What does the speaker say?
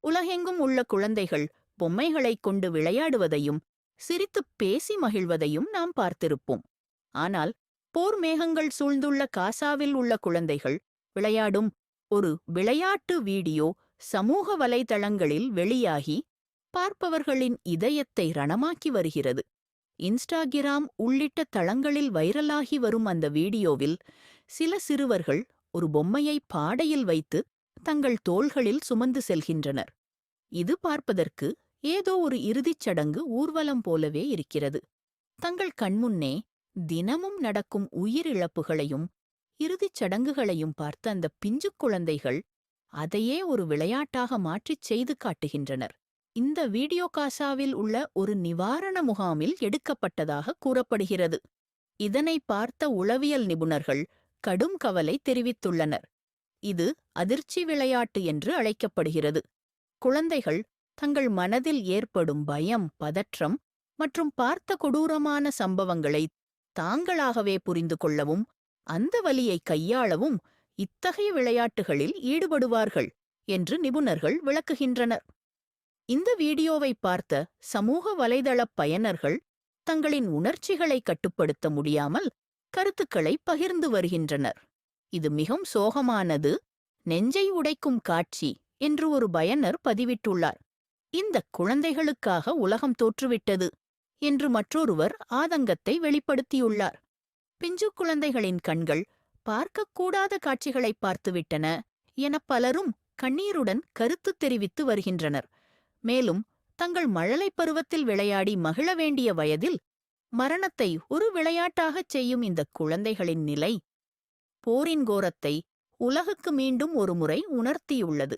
உலகெங்கும் உள்ள குழந்தைகள் பொம்மைகளைக் கொண்டு விளையாடுவதையும் சிரித்துப் பேசி மகிழ்வதையும் நாம் பார்த்திருப்போம். ஆனால் போர் மேகங்கள் சூழ்ந்துள்ள காசாவில் உள்ள குழந்தைகள் விளையாடும் ஒரு விளையாட்டு வீடியோ சமூக வலைதளங்களில் வெளியாகி பார்ப்பவர்களின் இதயத்தை ரணமாக்கி வருகிறது. இன்ஸ்டாகிராம் உள்ளிட்ட தளங்களில் வைரலாகி வரும் அந்த வீடியோவில் சில சிறுவர்கள் ஒரு பொம்மையை பாடையில் வைத்து தங்கள் தோள்களில் சுமந்து செல்கின்றனர். இது பார்ப்பதற்கு ஏதோ ஒரு இறுதிச் சடங்கு ஊர்வலம் போலவே இருக்கிறது. தங்கள் கண்முன்னே தினமும் நடக்கும் உயிரிழப்புகளையும் இறுதிச் சடங்குகளையும் பார்த்த அந்த பிஞ்சுக் குழந்தைகள் அதையே ஒரு விளையாட்டாக மாற்றிச் செய்து காட்டுகின்றனர். இந்த வீடியோ காசாவில் உள்ள ஒரு நிவாரண முகாமில் எடுக்கப்பட்டதாக கூறப்படுகிறது. இதனை பார்த்த உளவியல் நிபுணர்கள் கடும் கவலை தெரிவித்துள்ளனர். இது அதிர்ச்சி விளையாட்டு என்று அழைக்கப்படுகிறது. குழந்தைகள் தங்கள் மனதில் ஏற்படும் பயம், பதற்றம் மற்றும் பார்த்த கொடூரமான சம்பவங்களை தாங்களாகவே புரிந்து கொள்ளவும் அந்த வலியை கையாளவும் இத்தகைய விளையாட்டுகளில் ஈடுபடுவார்கள் என்று நிபுணர்கள் விளக்குகின்றனர். இந்த வீடியோவை பார்த்த சமூக வலைதளப் பயனர்கள் தங்களின் உணர்ச்சிகளை கட்டுப்படுத்த முடியாமல் கருத்துக்களை பகிர்ந்து வருகின்றனர். இது மிகவும் சோகமானது, நெஞ்சை உடைக்கும் காட்சி என்று ஒரு பயனர் பதிவிட்டுள்ளார். இந்த குழந்தைகளுக்காக உலகம் தோற்றுவிட்டது என்று மற்றொருவர் ஆதங்கத்தை வெளிப்படுத்தியுள்ளார். பிஞ்சு குழந்தைகளின் கண்கள் பார்க்கக்கூடாத காட்சிகளை பார்த்துவிட்டன என பலரும் கண்ணீருடன் கருத்து தெரிவித்து வருகின்றனர். மேலும் தங்கள் மழலைப் பருவத்தில் விளையாடி மகிழ வேண்டிய வயதில் மரணத்தை ஒரு விளையாட்டாகச் செய்யும் இந்த குழந்தைகளின் நிலை போரின் கோரத்தை உலகுக்கு மீண்டும் ஒருமுறை உணர்த்தியுள்ளது.